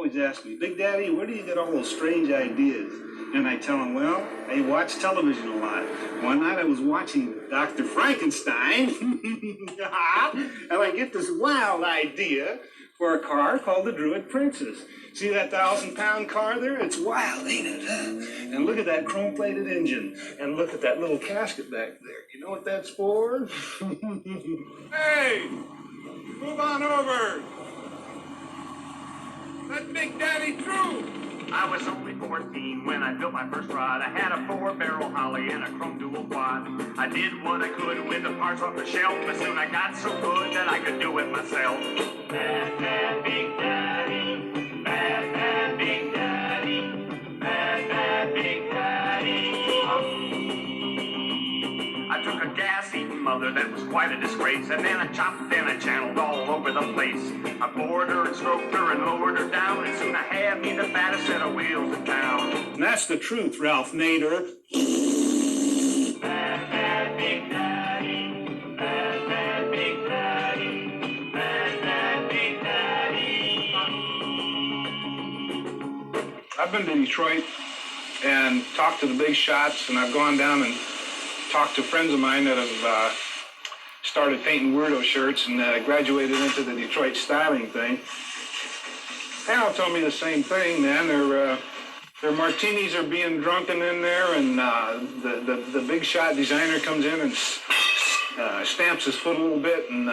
always ask me, Big Daddy, where do you get all those strange ideas? And I tell them, well, I watch television a lot. One night I was watching Dr. Frankenstein, and I get this wild idea for a car called the Druid Princess. See that 1,000-pound car there? It's wild, ain't it? Huh? And look at that chrome-plated engine. And look at that little casket back there. You know what that's for? Hey! Move on over! That's Big Daddy True! I was only 14 when I built my first rod. I had a 4-barrel Holly and a chrome dual quad. I did what I could with the parts off the shelf, but soon I got so good that I could do it myself. Bad, bad Big Daddy. Bad, bad Big Daddy. Bad, bad Big Daddy. I took a gas-eating mother that was quite a disgrace, and then I chopped and I channeled all over the place. I bored her and stroked her and lowered her down, and soon I had me the fattest set of wheels in town. And that's the truth, Ralph Nader. Bad, bad Big Daddy. Bad, bad Big Daddy. Bad, bad Big Daddy. I've been to Detroit and talked to the big shots, and I've gone down and talked to friends of mine that have started painting weirdo shirts and graduated into the Detroit styling thing. They all told me the same thing, man. Their martinis are being drunken in there, and the big shot designer comes in and stamps his foot a little bit and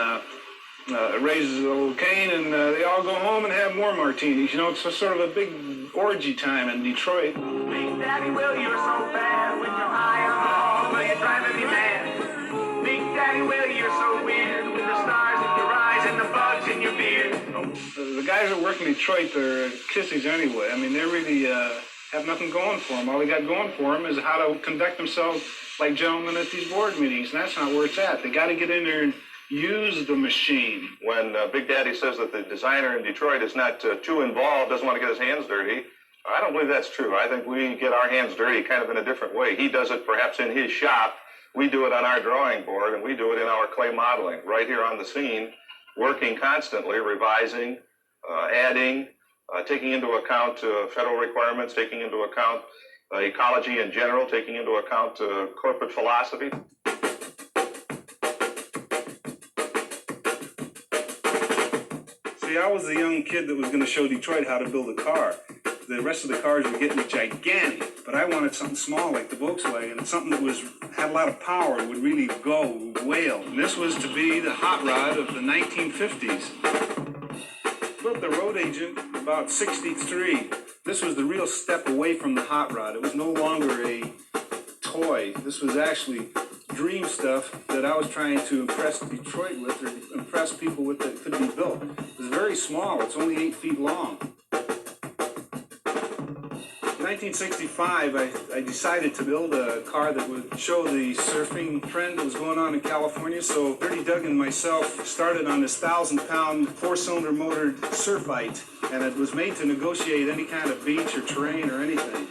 raises a little cane, and they all go home and have more martinis. You know, it's a sort of a big orgy time in Detroit. Big Daddy, Will, you're so bad when you're high on the hog, well, you're driving me mad. Big Daddy, Will, you're so weird with the stars in your eyes and the bugs in your beard. The guys that work in Detroit, they're kissies anyway. I mean, they really have nothing going for them. All they got going for them is how to conduct themselves like gentlemen at these board meetings, and that's not where it's at. They got to get in there and use the machine. When Big Daddy says that the designer in Detroit is not too involved, doesn't want to get his hands dirty, I don't believe that's true. I think we get our hands dirty kind of in a different way. He does it perhaps in his shop. We do it on our drawing board, and we do it in our clay modeling, right here on the scene, working constantly, revising, adding, taking into account federal requirements, taking into account ecology in general, taking into account corporate philosophy. See, I was a young kid that was going to show Detroit how to build a car. The rest of the cars were getting gigantic, but I wanted something small like the Volkswagen, something that had a lot of power, would really go wail. And this was to be the hot rod of the 1950s. Built the road agent about 63. This was the real step away from the hot rod. It was no longer a toy. This was actually dream stuff that I was trying to impress Detroit with, or impress people with, that could be built. It was very small. It's only 8 feet long. In 1965, I decided to build a car that would show the surfing trend that was going on in California. So Dirty Doug and myself started on this 1,000-pound 4-cylinder motored Surfite, and it was made to negotiate any kind of beach or terrain or anything.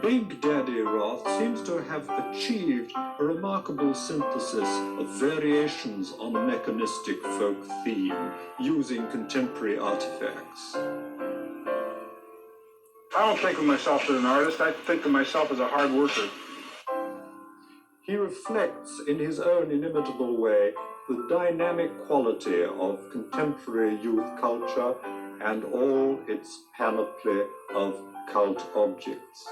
Big Daddy Roth seems to have achieved a remarkable synthesis of variations on a mechanistic folk theme using contemporary artifacts. I don't think of myself as an artist. I think of myself as a hard worker. He reflects in his own inimitable way the dynamic quality of contemporary youth culture and all its panoply of cult objects.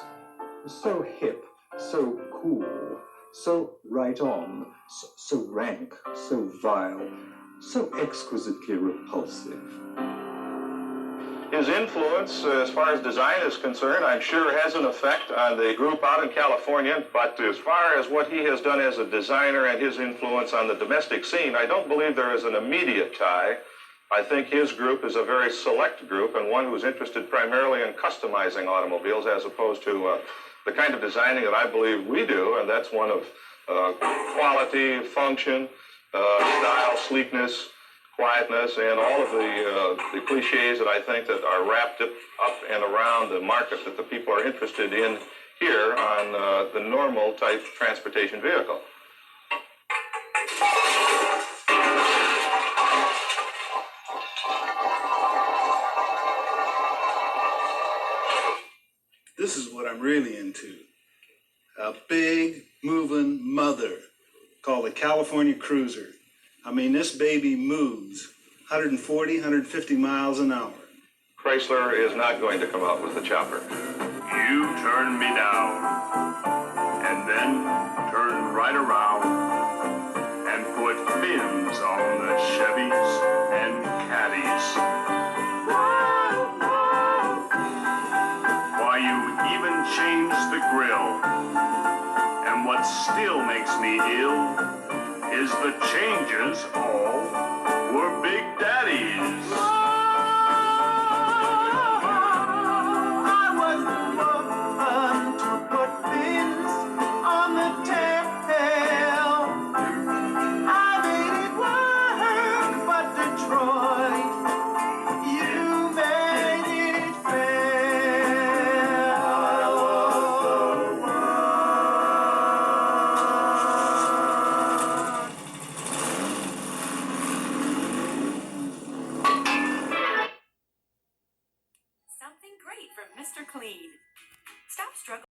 So hip, so cool, so right on, so rank, so vile, so exquisitely repulsive. His influence, as far as design is concerned, I'm sure has an effect on the group out in California, but as far as what he has done as a designer and his influence on the domestic scene, I don't believe there is an immediate tie. I think his group is a very select group and one who's interested primarily in customizing automobiles as opposed to the kind of designing that I believe we do, and that's one of quality, function, style, sleekness, quietness, and all of the cliches that I think that are wrapped up and around the market that the people are interested in here on the normal type transportation vehicle. This is what I'm really into. A big, moving mother called a California Cruiser. I mean, this baby moves 140, 150 miles an hour. Chrysler is not going to come out with the chopper. You turned me down, and then turned right around and put fins on the Chevys and Caddies. Why, you even changed the grill. And what still makes me ill is the changes all were Big Daddy's. I was the one to put fins on the tail. I made it work, but Detroit, you made it fail. Something great from Mr. Clean. Stop struggling.